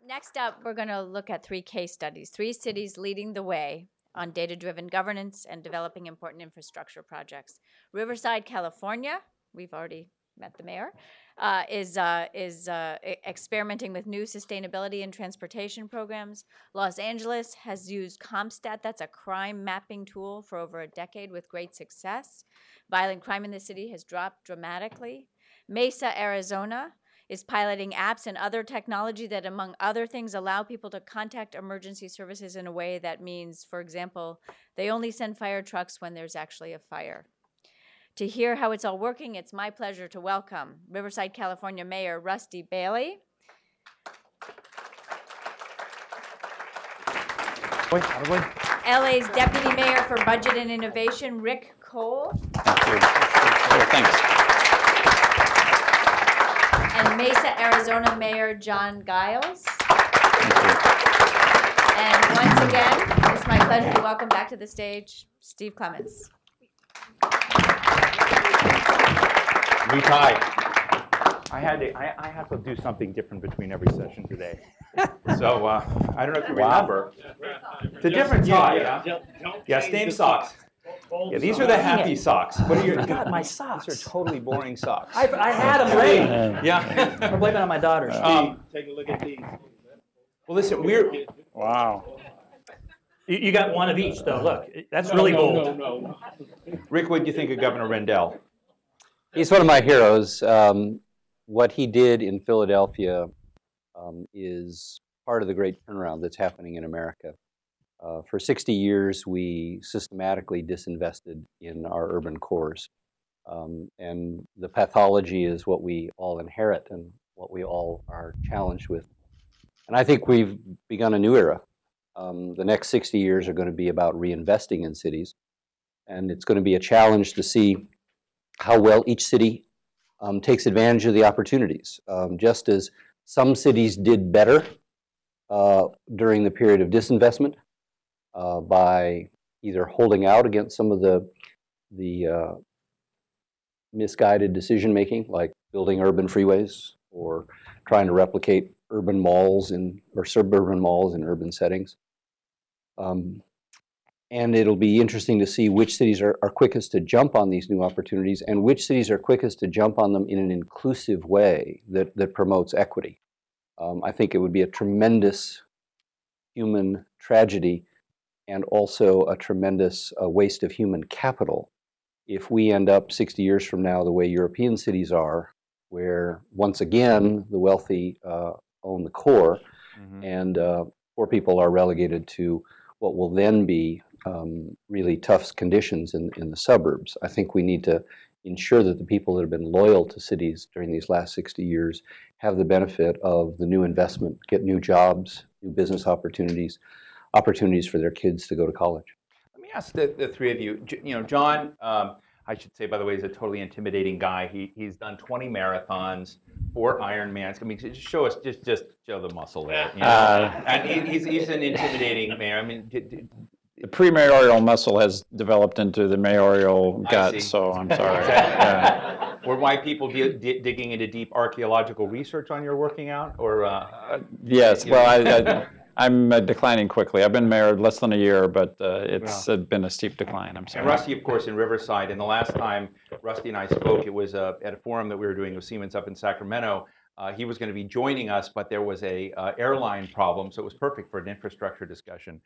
Next up, we're going to look at 3 case studies, 3 cities leading the way on data-driven governance and developing important infrastructure projects. Riverside, California, we've already met the mayor, is experimenting with new sustainability and transportation programs. Los Angeles has used Compstat, that's a crime mapping tool, for over a decade with great success. Violent crime in the city has dropped dramatically. Mesa, Arizona, is piloting apps and other technology that, among other things, allow people to contact emergency services in a way that means, for example, they only send fire trucks when there's actually a fire. To hear how it's all working, it's my pleasure to welcome Riverside, California Mayor Rusty Bailey. LA's Deputy Mayor for Budget and Innovation, Rick Cole. Thank you. Oh, thanks. And Mesa, Arizona Mayor John Giles. And once again, it's my pleasure to welcome back to the stage Steve Clemons. New tie. I have to do something different between every session today. So I don't know if you remember. It's a different tie. Yeah, same socks. Yeah, these are the happy socks. What are your? I forgot my socks. These are totally boring socks. I had them ready. Yeah. I'm blaming it on my daughter. Take a look at these. Well, listen, we're. Wow. You got one of each, though. Look, that's really bold. No. Rick, what do you think of Governor Rendell? He's one of my heroes. What he did in Philadelphia is part of the great turnaround that's happening in America. For 60 years, we systematically disinvested in our urban cores. And the pathology is what we all inherit and what we all are challenged with. And I think we've begun a new era. The next 60 years are going to be about reinvesting in cities. And it's going to be a challenge to see how well each city takes advantage of the opportunities. Just as some cities did better during the period of disinvestment, by either holding out against some of the misguided decision making, like building urban freeways or trying to replicate urban malls or suburban malls in urban settings. And it'll be interesting to see which cities are quickest to jump on these new opportunities and which cities are quickest to jump on them in an inclusive way that promotes equity. I think it would be a tremendous human tragedy and also a tremendous waste of human capital if we end up 60 years from now the way European cities are, where once again the wealthy own the core, and poor people are relegated to what will then be really tough conditions in the suburbs. I think we need to ensure that the people that have been loyal to cities during these last 60 years have the benefit of the new investment, get new jobs, new business opportunities for their kids to go to college. Let me ask the three of you. You know, John, I should say, by the way, is a totally intimidating guy. He's done 20 marathons, 4 Ironmans. I mean, just show us, just show the muscle there. You know? And he's an intimidating mayor. I mean, the pre-mayoral muscle has developed into the mayoral gut, so I'm sorry. Or why people digging into deep archaeological research on your working out? Or yes, well, I'm declining quickly. I've been mayor less than a year, but it's been a steep decline. I'm sorry. And Rusty, of course, in Riverside. And the last time Rusty and I spoke, it was at a forum that we were doing with Siemens up in Sacramento. He was going to be joining us, but there was a airline problem, so it was perfect for an infrastructure discussion.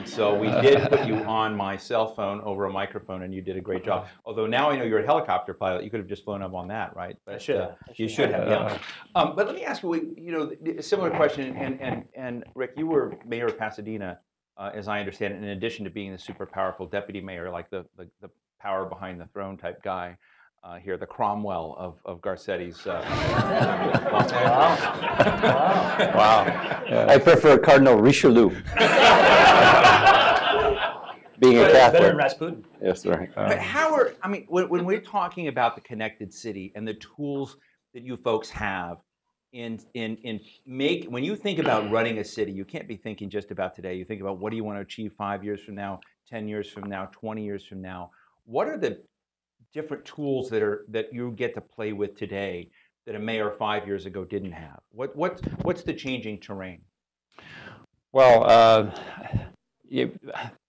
So we did put you on my cell phone over a microphone, and you did a great job. Although now I know you're a helicopter pilot, you could have just flown up on that, right? But, I should have. You should have, yeah. But let me ask you, a similar question. And Rick, you were mayor of Pasadena, as I understand it, in addition to being the super powerful deputy mayor, like the power behind the throne type guy. Here, the Cromwell of Garcetti's. Wow. Yeah. I prefer Cardinal Richelieu. Being a Catholic. Better than Rasputin. Yes, right. But when we're talking about the connected city and the tools that you folks have when you think about running a city, you can't be thinking just about today. You think about what do you want to achieve 5 years from now, 10 years from now, 20 years from now. What are the different tools that you get to play with today that a mayor 5 years ago didn't have? What's the changing terrain? Well,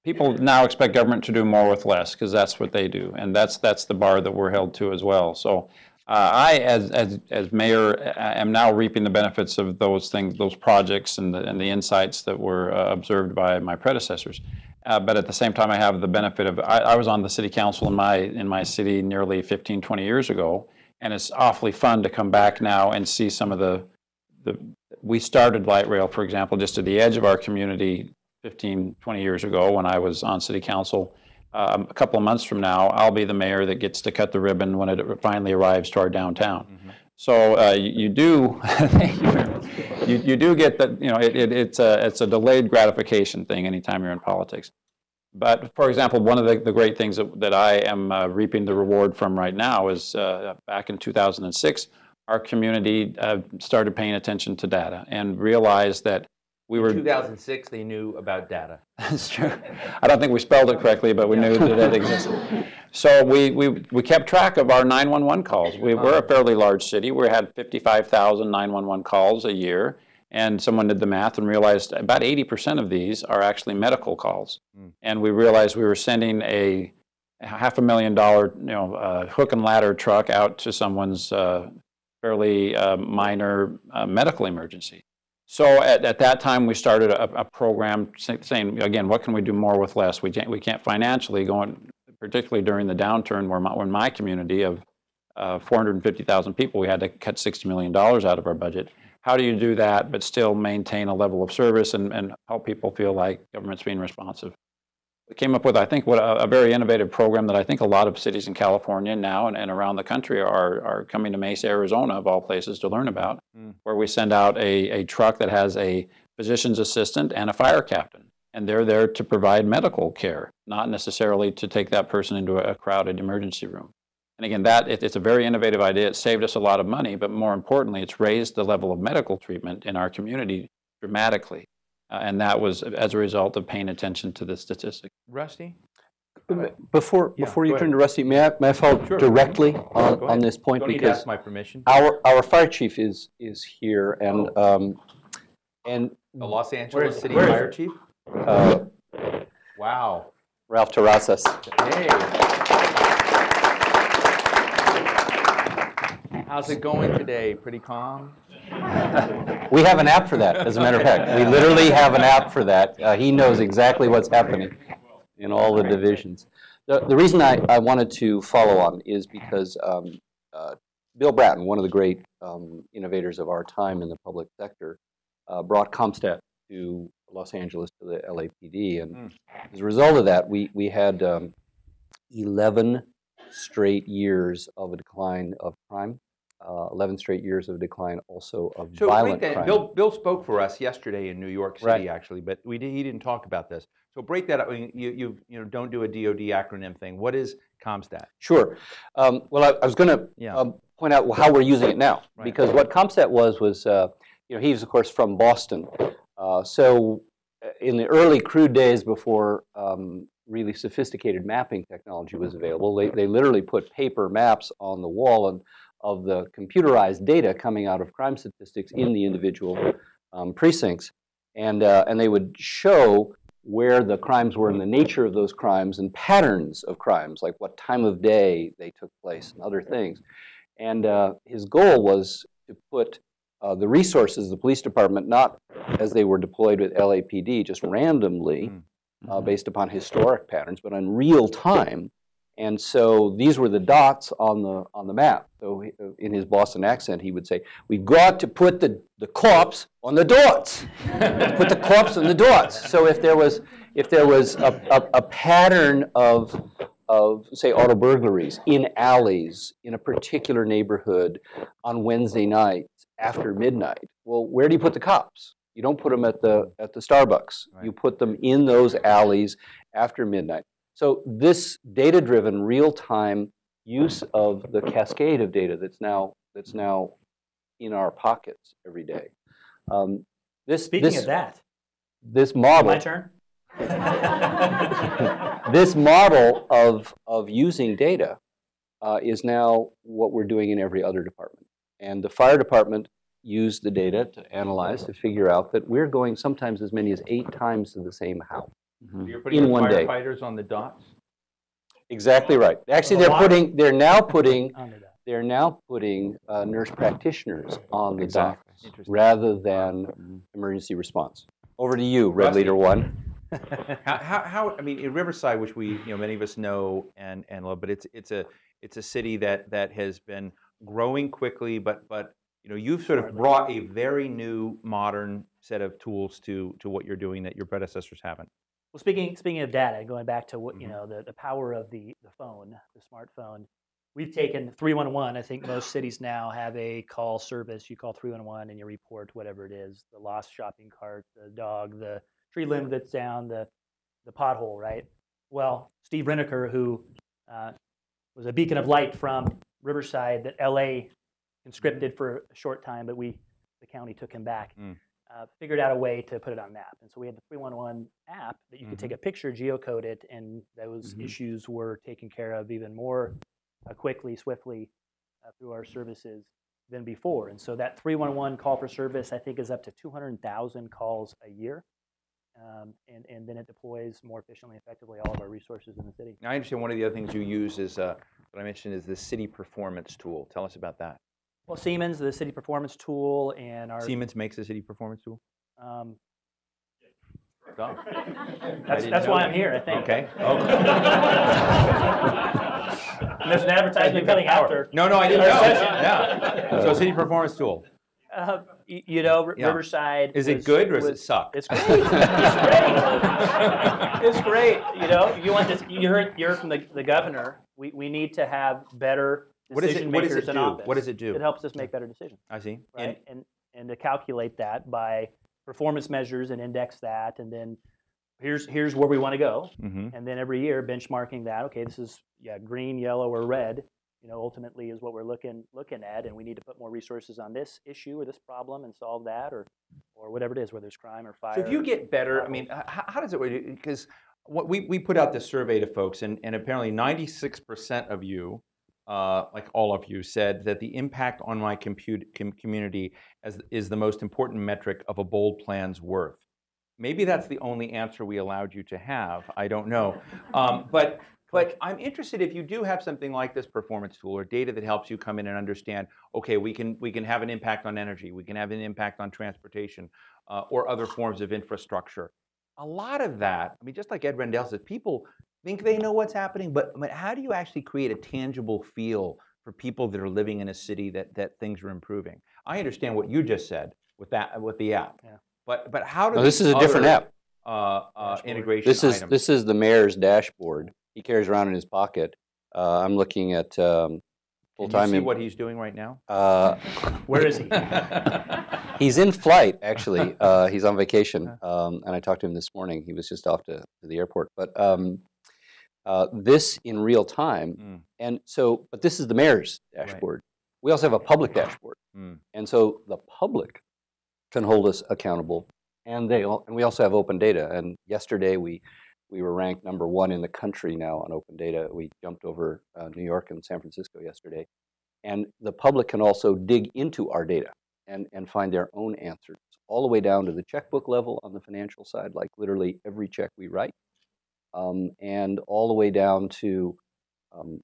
people now expect government to do more with less because that's what they do, and that's the bar that we're held to as well. So I, as mayor, am now reaping the benefits of those things, those projects, and the insights that were observed by my predecessors. But at the same time, I have the benefit of I was on the city council in my city nearly 15, 20 years ago, and it's awfully fun to come back now and see some of the we started light rail, for example, just at the edge of our community 15, 20 years ago when I was on city council. A couple of months from now, I'll be the mayor that gets to cut the ribbon when it finally arrives to our downtown. Mm-hmm. So you do you do get that, you know, it's a delayed gratification thing anytime you're in politics. But for example, one of the great things that I am reaping the reward from right now is back in 2006, our community started paying attention to data and realized that we were... In 2006, they knew about data. That's true. I don't think we spelled it correctly, but we knew that it existed. So we kept track of our 911 calls. We're a fairly large city. We had 55,000 911 calls a year, and someone did the math and realized about 80% of these are actually medical calls. And we realized we were sending a $500,000 hook and ladder truck out to someone's fairly minor medical emergency. So at that time, we started a program saying, again, what can we do more with less? We can't financially go on, particularly during the downturn where my community of 450,000 people, we had to cut $60 million out of our budget. How do you do that but still maintain a level of service and help people feel like government's being responsive? We came up with, I think, a very innovative program that I think a lot of cities in California now and around the country are coming to Mesa, Arizona, of all places, to learn about, where we send out a truck that has a physician's assistant and a fire captain. And they're there to provide medical care, not necessarily to take that person into a crowded emergency room. And again, it's a very innovative idea. It saved us a lot of money, but more importantly, it's raised the level of medical treatment in our community dramatically. And that was as a result of paying attention to the statistic. Rusty? Before you turn to Rusty, may I follow directly on this point? Don't need to ask my permission. Our fire chief is here, and the Los Angeles City Fire Chief? Wow. Ralph Terrazas. Hey. How's it going today? Pretty calm? We have an app for that, as a matter of fact. We literally have an app for that. He knows exactly what's happening in all the divisions. The reason I wanted to follow on is because Bill Bratton, one of the great innovators of our time in the public sector, brought Compstat to Los Angeles, to the LAPD. And as a result of that, we had 11 straight years of a decline of crime. 11 straight years of decline also of violent crime. Bill spoke for us yesterday in New York City, actually, but he didn't talk about this. So break that up. I mean, you don't do a DoD acronym thing. What is Compstat? Sure. Well, I was going to point out how we're using it now, because what Compstat was he's of course from Boston. So in the early crude days before really sophisticated mapping technology was available, they literally put paper maps on the wall of the computerized data coming out of crime statistics in the individual precincts. And they would show where the crimes were and the nature of those crimes and patterns of crimes, like what time of day they took place and other things. And his goal was to put the resources of the police department, not as they were deployed with LAPD, just randomly based upon historic patterns, but in real time. And so these were the dots on the map. So in his Boston accent, he would say, "We've got to put the cops on the dots. Put the cops on the dots." So if there was a pattern of say auto burglaries in alleys in a particular neighborhood on Wednesday nights after midnight, well, where do you put the cops? You don't put them at the Starbucks. Right. You put them in those alleys after midnight. So this data-driven, real-time use of the cascade of data that's now in our pockets every day. Speaking of that, this model. My turn. This model of using data is now what we're doing in every other department, And the fire department used the data to analyze, to figure out that we're going sometimes as many as 8 times to the same house. You're putting In one day. firefighters on the dots? Exactly right. Actually, they're now putting nurse practitioners on the dots rather than emergency response. Over to you, Red Leader 1. I mean, in Riverside, which we, many of us know and love, but it's a city that has been growing quickly, but you've sort of brought a very new, modern set of tools to what you're doing that your predecessors haven't. Well, speaking of data, going back to what the power of the phone, the smartphone, we've taken 311. I think most cities now have a call service. You call 311 and you report whatever it is: the lost shopping cart, the dog, the tree limb that's down, the pothole, right? Well, Steve Reneker, who was a beacon of light from Riverside that LA conscripted for a short time, but the county took him back. Figured out a way to put it on map. And so we had the 311 app that you could take a picture, geocode it, and those issues were taken care of even more quickly, swiftly through our services than before. And so that 311 call for service, I think, is up to 200,000 calls a year. And then it deploys more efficiently, effectively all of our resources in the city. Now, I understand one of the other things you use is, what I mentioned, is the city performance tool. Tell us about that. Well, Siemens, the city performance tool, and our Siemens makes a city performance tool? That's why I'm here, I think. Okay. And there's an advertisement coming after. No, I didn't know. Yeah. So city performance tool. Riverside. Is it good or does it suck? It's great. It's great. It's great. You want this? You heard from the governor. We need to have better decision makers in office. What does it do? It helps us make better decisions. I see. Right? And to calculate that by performance measures and index that, and then here's where we want to go, and then every year benchmarking that. Okay, this is green, yellow, or red. Ultimately is what we're looking at, and we need to put more resources on this issue or this problem and solve that, or whatever it is, whether it's crime or fire. So if you get better, I mean, how does it work? Because we put out this survey to folks, and apparently 96% of you, like all of you, said that the impact on my community is the most important metric of a bold plan's worth. Maybe that's the only answer we allowed you to have. I don't know. But I'm interested if you do have something like this performance tool or data that helps you come in and understand, okay, we can have an impact on energy, we can have an impact on transportation, or other forms of infrastructure. A lot of that, I mean, just like Ed Rendell says, people think they know what's happening, but how do you actually create a tangible feel for people that are living in a city that things are improving? I understand what you just said with the app, but how do this is a different app. Integration items? This is the mayor's dashboard. He carries around in his pocket. I'm looking at full-time. Can you see what he's doing right now? Where is he? He's in flight, actually. He's on vacation, and I talked to him this morning. He was just off to the airport. But this in real time, but this is the mayor's dashboard. Right. We also have a public dashboard, and so the public can hold us accountable, and we also have open data. And yesterday we were ranked #1 in the country now on open data. We jumped over New York and San Francisco yesterday. And the public can also dig into our data and find their own answers, all the way down to the checkbook level on the financial side, like literally every check we write, and all the way down to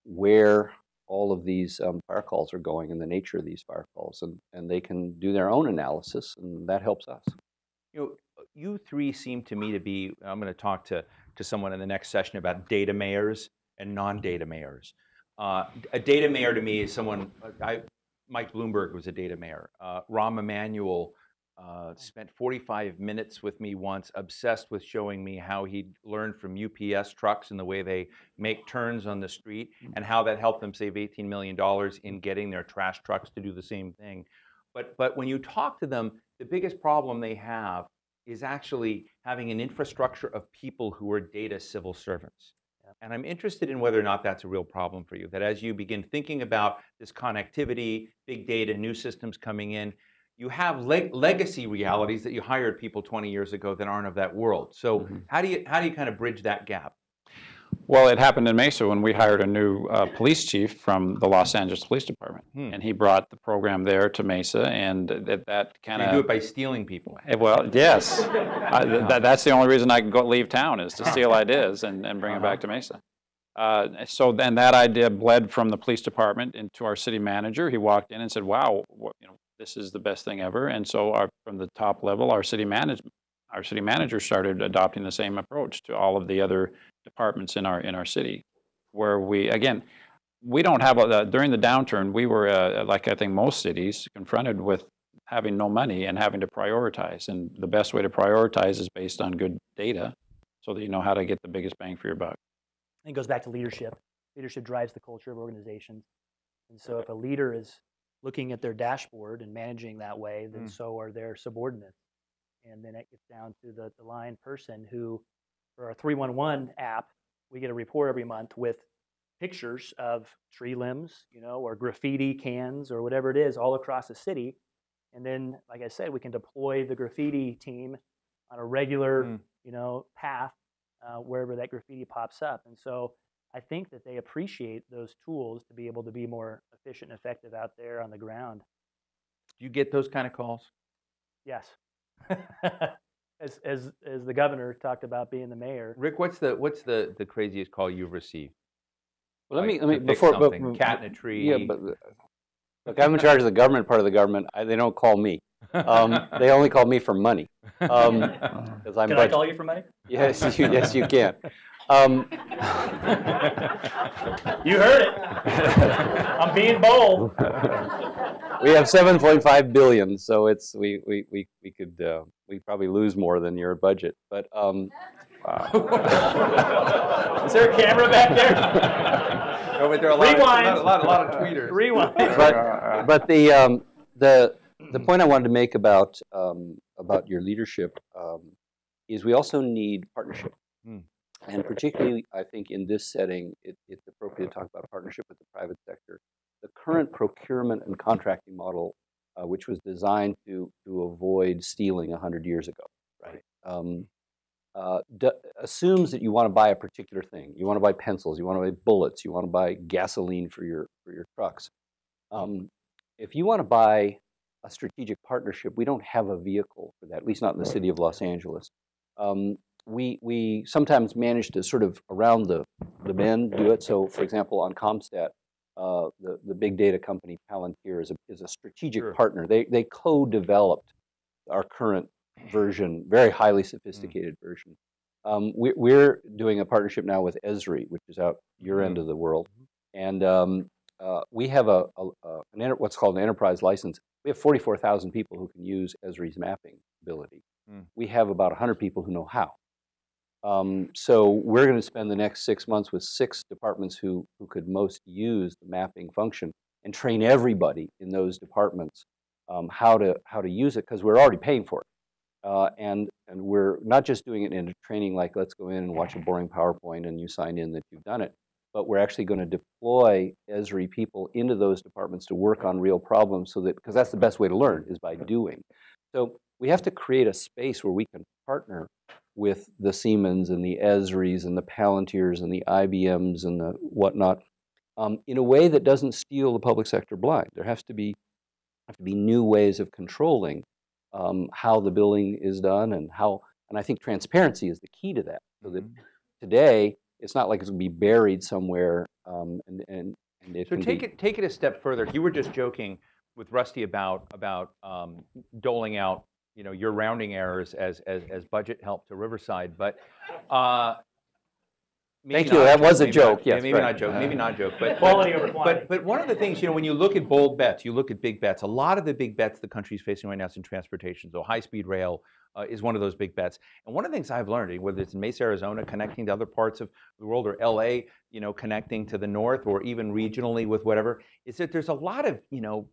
where all of these fire calls are going and the nature of these fire calls. And they can do their own analysis, and that helps us. You three seem to me to be, I'm going to talk to someone in the next session about data mayors and non-data mayors. A data mayor to me is someone, Mike Bloomberg was a data mayor. Rahm Emanuel spent 45 minutes with me once, obsessed with showing me how he learned from UPS trucks and the way they make turns on the street, and how that helped them save $18 million in getting their trash trucks to do the same thing. But when you talk to them, the biggest problem they have is actually having an infrastructure of people who are data civil servants. And I'm interested in whether or not that's a real problem for you, that as you begin thinking about this connectivity, big data, new systems coming in, you have legacy realities that you hired people 20 years ago that aren't of that world. So how do you kind of bridge that gap? Well, it happened in Mesa when we hired a new police chief from the Los Angeles Police Department. and he brought the program there to Mesa, and that kind of... You do it by stealing people. Well, yes. That's the only reason I can leave town, is to steal ideas and bring them back to Mesa. So then that idea bled from the police department into our city manager. He walked in and said, wow, this is the best thing ever. And so from the top level, our city manager started adopting the same approach to all of the other departments in our city, where we don't have during the downturn, we were, like I think most cities, confronted with having no money and having to prioritize. And the best way to prioritize is based on good data, so that you know how to get the biggest bang for your buck. It goes back to leadership. Leadership drives the culture of organizations. And so if a leader is looking at their dashboard and managing that way, then so are their subordinates. And then it gets down to the line person who, for our 311 app, we get a report every month with pictures of tree limbs, or graffiti cans or whatever it is all across the city. And then, like I said, we can deploy the graffiti team on a regular, path wherever that graffiti pops up. And so I think that they appreciate those tools to be able to be more efficient and effective out there on the ground. Do you get those kind of calls? Yes. as the governor talked about being the mayor. Rick, what's the craziest call you've received? Well, Like, let me to fix before something, cat in a tree. Yeah, but look, I'm in charge of the government part of the government. They don't call me. They only call me for money. Because I'm. Can I call you for money? Yes, yes, you can. You heard it. I'm being bold. We have 7.5 billion, so we could probably lose more than your budget. But Wow. Is there a camera back there? No, but there are a lot of tweeters. Rewind. But the point I wanted to make about your leadership is we also need partnership. And particularly, I think in this setting, it's appropriate to talk about a partnership with the private sector. The current procurement and contracting model, which was designed to avoid stealing 100 years ago, right? Assumes that you want to buy a particular thing. You want to buy pencils, you want to buy bullets, you want to buy gasoline for your trucks. If you want to buy a strategic partnership, we don't have a vehicle for that, at least not in the city of Los Angeles. We sometimes manage to sort of around the bend do it. So, for example, on Compstat, the big data company Palantir is a strategic partner. They co-developed our current version, very highly sophisticated version. We're doing a partnership now with Esri, which is out your end of the world, and we have what's called an enterprise license. We have 44,000 people who can use Esri's mapping ability. We have about 100 people who know how. So we're going to spend the next 6 months with 6 departments who could most use the mapping function and train everybody in those departments how to use it, because we're already paying for it. And we're not just doing it in a training like let's go in and watch a boring PowerPoint and you sign in that you've done it, but we're actually going to deploy Esri people into those departments to work on real problems, so that, because that's the best way to learn, is by doing. So we have to create a space where we can partner with the Siemens and the Esris and the Palantirs and the IBMs and the whatnot in a way that doesn't steal the public sector blind. There have to be new ways of controlling how the billing is done, and I think transparency is the key to that. So that today it's not like it's going to be buried somewhere. And it so take it a step further. You were just joking with Rusty about doling out your rounding errors as budget help to Riverside, but thank you. That was a joke. Yes, maybe not joke. Maybe not joke. But quality over quantity. But one of the things, when you look at bold bets, you look at big bets. A lot of the big bets the country's facing right now is in transportation. So high-speed rail is one of those big bets. And one of the things I've learned, whether it's in Mesa, Arizona, connecting to other parts of the world, or LA, connecting to the north, or even regionally with whatever, is that there's a lot of,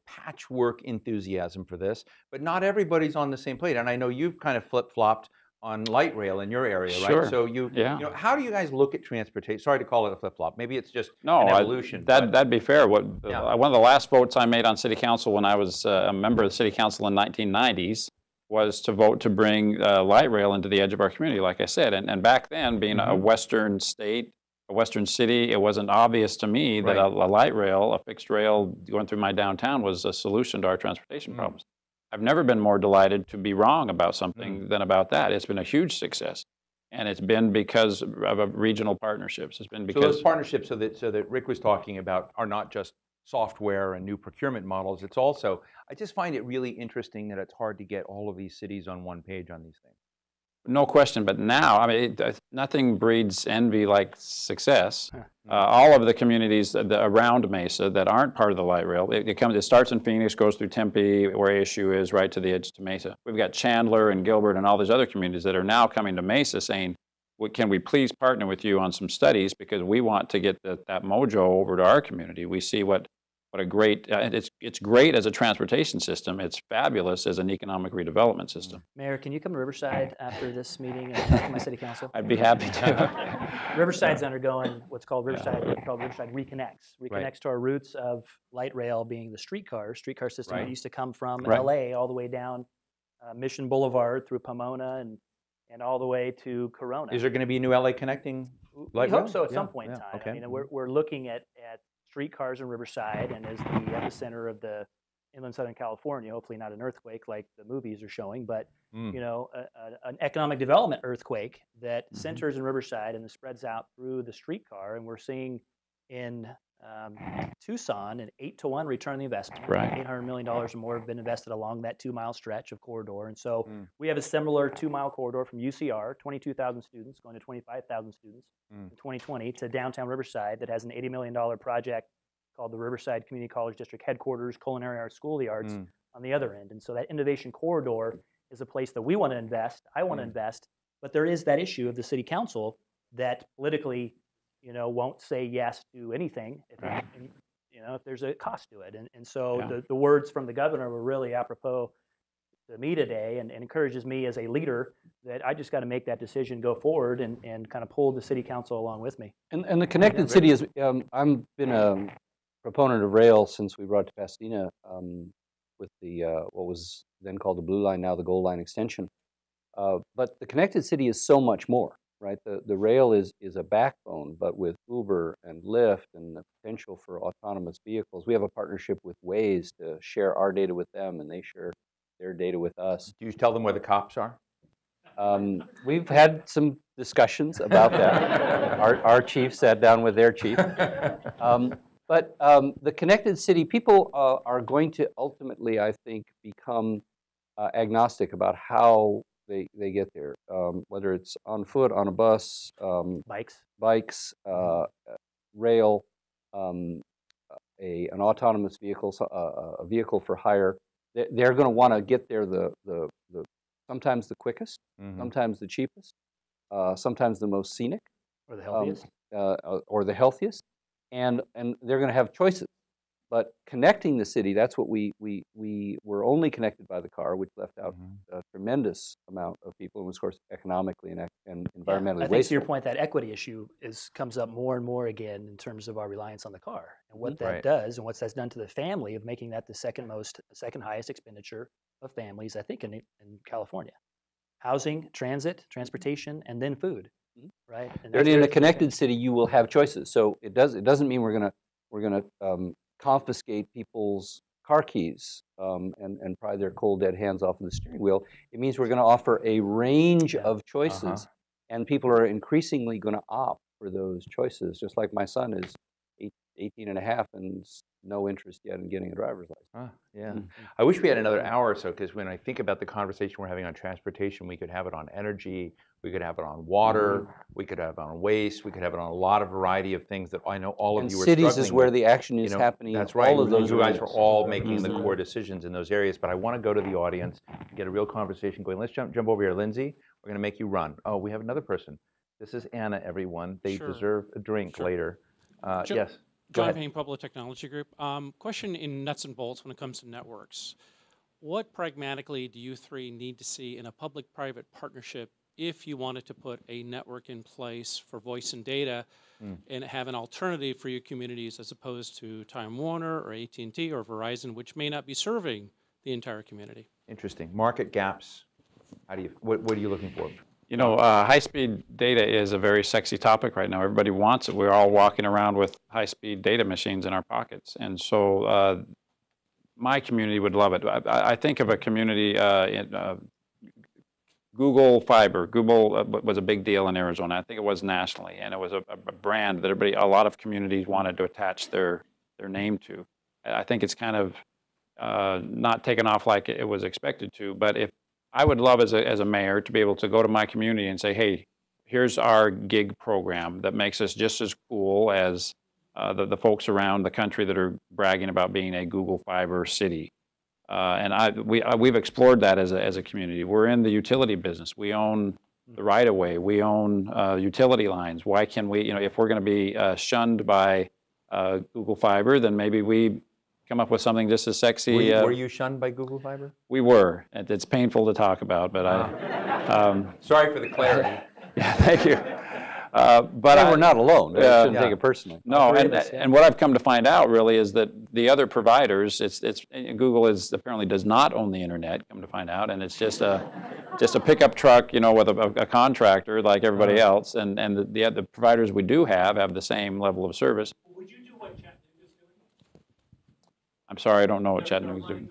patchwork enthusiasm for this, but not everybody's on the same plate. And I know you've kind of flip-flopped on light rail in your area, right? Sure. So how do you guys look at transportation? Sorry to call it a flip-flop. Maybe it's just an evolution. That'd be fair. One of the last votes I made on city council when I was a member of the city council in 1990s was to vote to bring light rail into the edge of our community, like I said. And back then, being a western state, a Western city, it wasn't obvious to me that a light rail, a fixed rail going through my downtown was a solution to our transportation problems. I've never been more delighted to be wrong about something than about that. It's been a huge success. And it's been because of regional partnerships. It's been because so those partnerships, so that Rick was talking about, are not just software and new procurement models. It's also, I just find it really interesting that it's hard to get all of these cities on one page on these things. no question, but now, I mean, nothing breeds envy like success. All of the communities around Mesa that aren't part of the light rail, it starts in Phoenix, goes through Tempe, where ASU is, right to the edge to Mesa. We've got Chandler and Gilbert and all these other communities that are now coming to Mesa saying, can we please partner with you on some studies, because we want to get that mojo over to our community. We see what a great, it's great as a transportation system. It's fabulous as an economic redevelopment system. Mayor, can you come to Riverside after this meeting and talk to my city council? I'd be happy to. Riverside's undergoing what's called Riverside Reconnects to our roots of light rail being the streetcar system that used to come from LA all the way down Mission Boulevard through Pomona and all the way to Corona. Is there going to be a new LA connecting light rail? We hope so at some point in time. Okay. I mean, we're looking at streetcars in Riverside, and as the epicenter of the inland Southern California, hopefully not an earthquake like the movies are showing, but you know, an economic development earthquake that centers in Riverside and then spreads out through the streetcar. And we're seeing in Tucson an 8-to-1 return on the investment. Right. $800 million or more have been invested along that 2-mile stretch of corridor. And so we have a similar 2-mile corridor from UCR, 22,000 students going to 25,000 students in 2020 to downtown Riverside that has an $80 million project called the Riverside Community College District Headquarters, Culinary Arts School of the Arts on the other end. And so that innovation corridor is a place that we want to invest, I want to invest, but there is that issue of the city council that politically, you know, won't say yes to anything if, you know, if there's a cost to it. And so the words from the governor were really apropos to me today and encourages me as a leader that I just got to make that decision, go forward and kind of pull the city council along with me. And the connected city is, I've been a proponent of rail since we brought it to Pasadena with the, what was then called the Blue Line, now the Gold Line extension. But the connected city is so much more. Right, the rail is a backbone, but with Uber and Lyft and the potential for autonomous vehicles, we have a partnership with Waze to share our data with them, and they share their data with us. Do you tell them where the cops are? We've had some discussions about that. Our chief sat down with their chief. But the connected city, people are going to ultimately, I think, become agnostic about how they get there, whether it's on foot, on a bus, bikes, rail, an autonomous vehicle, a vehicle for hire. They're going to want to get there sometimes the quickest, sometimes the cheapest, sometimes the most scenic, or the healthiest, or the healthiest, and they're going to have choices. But connecting the city, that's what we were only connected by the car, which left out a tremendous amount of people, and was, of course, economically and environmentally I think wasteful. to your point, that equity issue comes up more and more again in terms of our reliance on the car and what that does and what that's done to the family of making that the second highest expenditure of families, I think, in California. Housing, transportation, and then food, right? And in a connected city, you will have choices. So it doesn't mean we're gonna confiscate people's car keys and pry their cold dead hands off of the steering wheel. It means we're going to offer a range of choices, and people are increasingly going to opt for those choices, just like my son is 18 and a half and no interest yet in getting a driver's license. I wish we had another hour or so, because when I think about the conversation we're having on transportation, we could have it on energy, we could have it on water, we could have it on waste, we could have it on a lot of variety of things that I know all of you are struggling with. Cities is where the action is happening. That's right. All of those you guys are all making the core decisions in those areas, but I want to go to the audience and get a real conversation going. Let's jump over here. Lindsay, we're going to make you run. Oh, we have another person. This is Anna, everyone. They deserve a drink later. Yes. John Payne, Public Technology Group. Question in nuts and bolts when it comes to networks. What pragmatically do you three need to see in a public-private partnership if you wanted to put a network in place for voice and data and have an alternative for your communities as opposed to Time Warner or AT&T or Verizon, which may not be serving the entire community? Interesting. Market gaps. What are you looking for? You know, high-speed data is a very sexy topic right now. Everybody wants it. We're all walking around with high-speed data machines in our pockets. And so my community would love it. I think of a community Google Fiber. Google was a big deal in Arizona. I think it was nationally, and it was a brand that a lot of communities wanted to attach their name to. I think it's kind of not taken off like it was expected to. But if I would love as a mayor to be able to go to my community and say, hey, here's our gig program that makes us just as cool as the folks around the country that are bragging about being a Google Fiber city. And we've explored that as a community. We're in the utility business. We own the right-of-way. We own utility lines. Why can we, if we're going to be shunned by Google Fiber, then maybe we come up with something just as sexy. Were you shunned by Google Fiber? We were. It's painful to talk about, but sorry for the clarity. Yeah, thank you. But we're not alone. I shouldn't take it personally. No, and what I've come to find out really is that the other providers, Google apparently does not own the internet. Come to find out, and it's just a pickup truck, with a contractor like everybody else, and the providers we do have the same level of service. Would you do what Chattanooga's doing? I'm sorry, I don't know what Chattanooga's doing.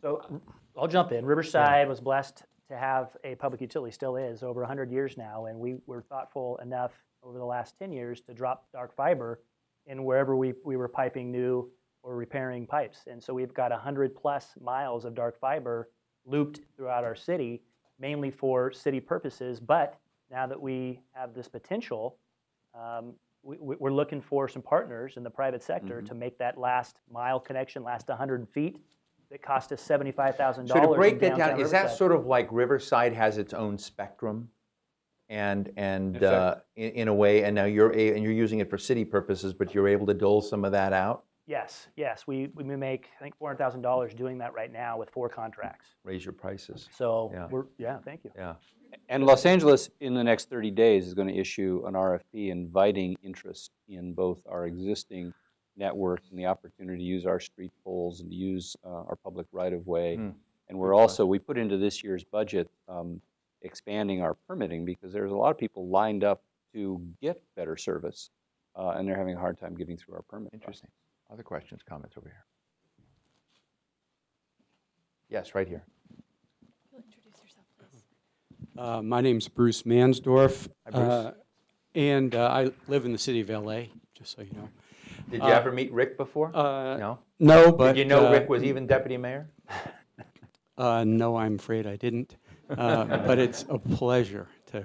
So I'll jump in. Riverside was blessed to have a public utility, still is, over 100 years now, and we were thoughtful enough over the last 10 years to drop dark fiber in wherever we were piping new or repairing pipes. And so we've got 100+ miles of dark fiber looped throughout our city, mainly for city purposes. But now that we have this potential, we're looking for some partners in the private sector to make that last mile connection last 100 feet. It cost us $75,000. So to break that down, Riverside. is that sort of like Riverside has its own spectrum, and in a way, and now you're using it for city purposes, but you're able to dole some of that out? Yes. We make, I think, $400,000 doing that right now with 4 contracts. Raise your prices. So thank you. Yeah. And Los Angeles, in the next 30 days, is going to issue an RFP inviting interest in both our existing network and the opportunity to use our street poles and to use our public right-of-way. And we put into this year's budget expanding our permitting, because there's a lot of people lined up to get better service, and they're having a hard time getting through our permit. Interesting. Other questions, comments over here? Yes, right here. You'll introduce yourself, please. My name's Bruce Mansdorf, Hi, Bruce. and I live in the city of LA, just so you know. Did you ever meet Rick before? No? No, but... Did you know Rick was even deputy mayor? No, I'm afraid I didn't. But it's a pleasure to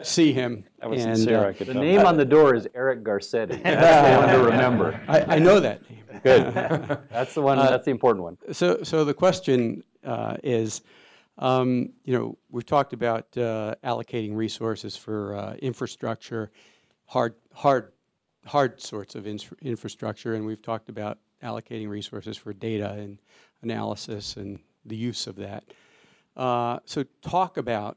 see him. That was sincere, I could The tell. name on the door is Eric Garcetti. That's the one to remember. I know that name. Good. That's the one. That's the important one. So the question is, we've talked about allocating resources for infrastructure, hard sorts of infrastructure, and we've talked about allocating resources for data and analysis and the use of that. So talk about,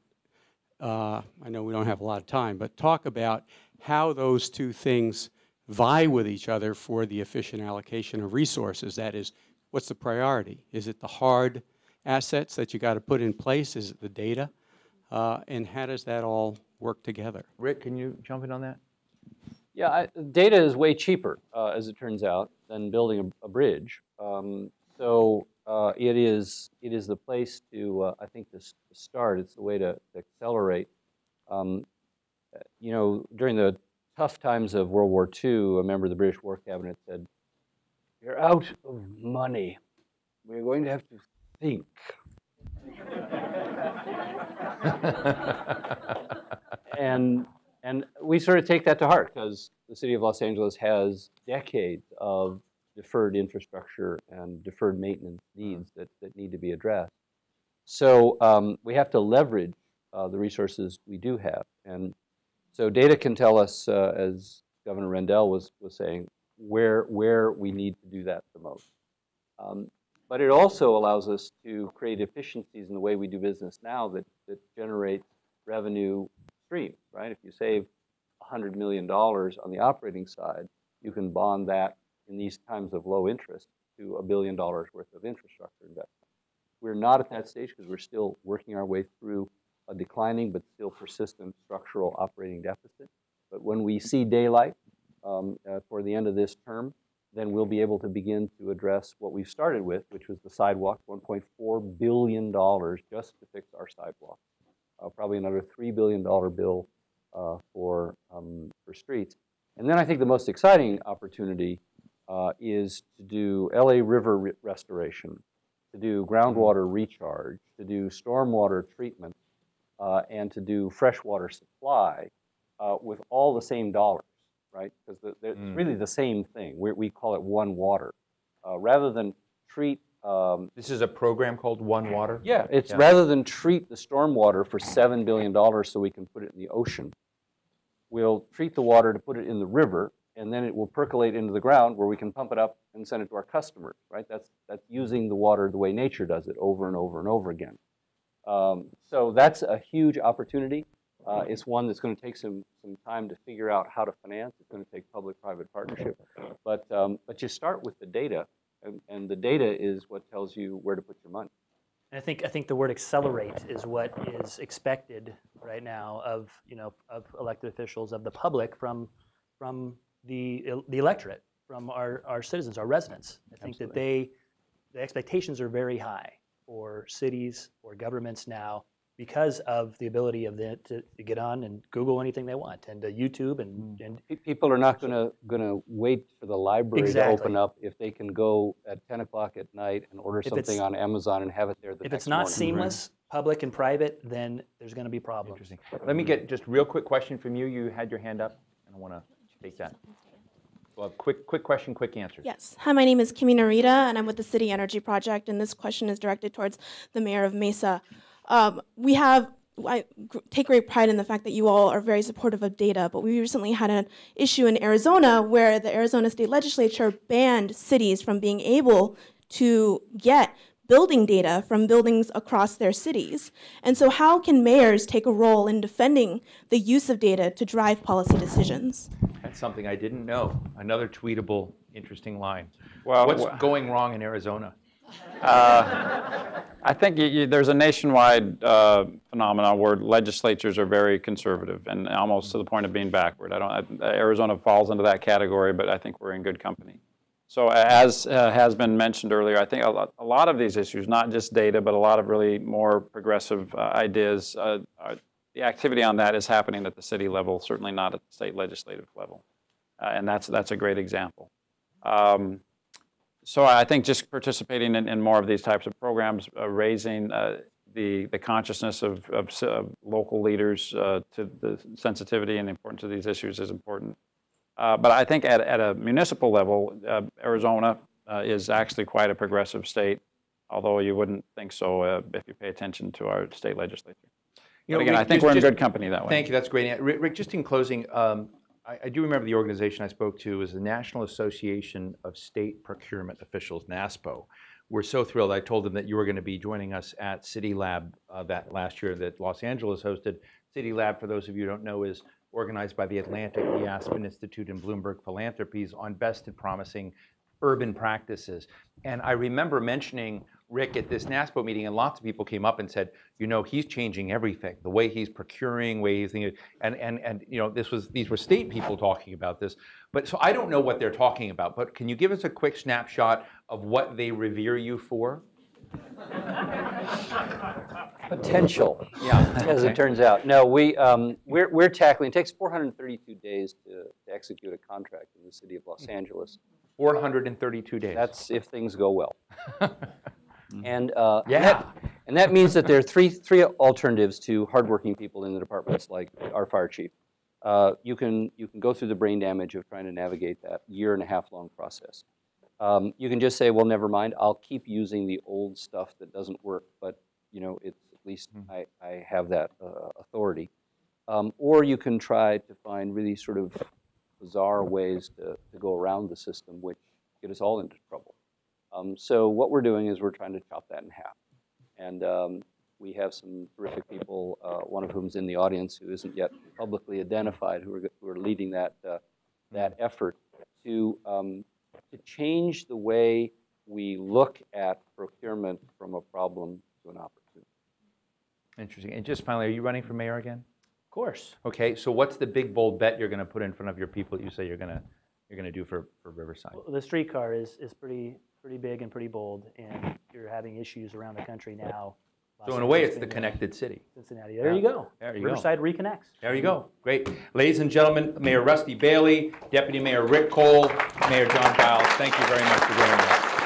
I know we don't have a lot of time, but talk about how those two things vie with each other for the efficient allocation of resources. That is, what's the priority? Is it the hard assets that you got to put in place? Is it the data? And how does that all work together? Rick, can you jump in on that? Yeah, data is way cheaper, as it turns out, than building a bridge. So it is the place to, I think, to start. It's the way to accelerate. During the tough times of World War II, a member of the British War Cabinet said, "You're out of money. We're going to have to think." And we sort of take that to heart, because the city of Los Angeles has decades of deferred infrastructure and deferred maintenance needs that need to be addressed. So we have to leverage the resources we do have. And so data can tell us, as Governor Rendell was saying, where we need to do that the most. But it also allows us to create efficiencies in the way we do business now that generate revenue streams, right? If you save $100 million on the operating side, you can bond that in these times of low interest to $1 billion worth of infrastructure investment. We're not at that stage because we're still working our way through a declining but still persistent structural operating deficit. But when we see daylight for the end of this term, then we'll be able to begin to address what we've started with, which was the sidewalks, $1.4 billion just to fix our sidewalks. Probably another $3 billion bill for streets. And then I think the most exciting opportunity is to do LA River restoration, to do groundwater recharge, to do stormwater treatment, and to do freshwater supply with all the same dollars, right? Because it's really the same thing. We call it One Water. Rather than treat... this is a program called One Water? Yeah, it's rather than treat the stormwater for $7 billion so we can put it in the ocean, we'll treat the water to put it in the river, and then it will percolate into the ground where we can pump it up and send it to our customers, right? That's using the water the way nature does it over and over and over again. So that's a huge opportunity. It's one that's going to take some time to figure out how to finance. It's going to take public-private partnership. But you start with the data, and the data is what tells you where to put your money. And I think the word accelerate is what is expected right now of elected officials, of the public, from the electorate, from our citizens, our residents. I think that the expectations are very high for cities or governments now because of the ability of to get on and Google anything they want, and YouTube and people are not going to wait for the library to open up if they can go at 10 o'clock at night and order something on Amazon and have it there the next morning. If it's not seamless, public and private, then there's going to be problems. Interesting. Let me get just a real quick question from you. You had your hand up, and I want to take that. Well, quick question, quick answer. Yes. Hi, my name is Kimi Narita, and I'm with the City Energy Project, and this question is directed towards the mayor of Mesa. I take great pride in the fact that you all are very supportive of data, but we recently had an issue in Arizona where the Arizona State Legislature banned cities from being able to get building data from buildings across their cities. And so how can mayors take a role in defending the use of data to drive policy decisions? That's something I didn't know. Another tweetable, interesting line. Well, what's going wrong in Arizona? I think there's a nationwide phenomenon where legislatures are very conservative and almost to the point of being backward. Arizona falls into that category, but I think we're in good company. So as has been mentioned earlier, I think a lot of these issues, not just data, but a lot of really more progressive ideas, the activity on that is happening at the city level, certainly not at the state legislative level. And that's a great example. So I think just participating in more of these types of programs, raising the consciousness of local leaders to the sensitivity and importance of these issues is important. But I think at a municipal level, Arizona is actually quite a progressive state, although you wouldn't think so if you pay attention to our state legislature. But again, Rick, I think we're in good company that way. Thank you. That's great. Rick, just in closing, I do remember the organization I spoke to was the National Association of State Procurement Officials, NASPO. We're so thrilled. I told them that you were going to be joining us at City Lab that last year that Los Angeles hosted. City Lab, for those of you who don't know, is organized by the Atlantic, the Aspen Institute, and Bloomberg Philanthropies on best and promising urban practices. And I remember mentioning Rick at this NASPO meeting, and lots of people came up and said, he's changing everything, the way he's procuring, way he's thinking, and these were state people talking about this. But so I don't know what they're talking about, but can you give us a quick snapshot of what they revere you for? Potential, as it turns out. No, we're tackling. It takes 432 days to execute a contract in the city of Los Angeles. 432 days. That's if things go well. And that means that there are three alternatives to hardworking people in the departments, like our fire chief. You can go through the brain damage of trying to navigate that year-and-a-half-long process. You can just say, well, never mind. I'll keep using the old stuff that doesn't work, but it's at least I have that authority. Or you can try to find really sort of bizarre ways to go around the system, which get us all into trouble. So what we're doing is we're trying to chop that in half. And we have some terrific people, one of whom is in the audience who isn't yet publicly identified, who are leading that effort to change the way we look at procurement from a problem to an opportunity. Interesting. And just finally, are you running for mayor again? Of course. Okay, so what's the big bold bet you're going to put in front of your people that you say you're going to do for Riverside? Well, the streetcar is pretty big and pretty bold, and you're having issues around the country now. So in a way, it's the connected city. Cincinnati. There you go. There you Riverside reconnects. There you go. Great. Ladies and gentlemen, Mayor Rusty Bailey, Deputy Mayor Rick Cole, Mayor John Giles, thank you very much for joining us.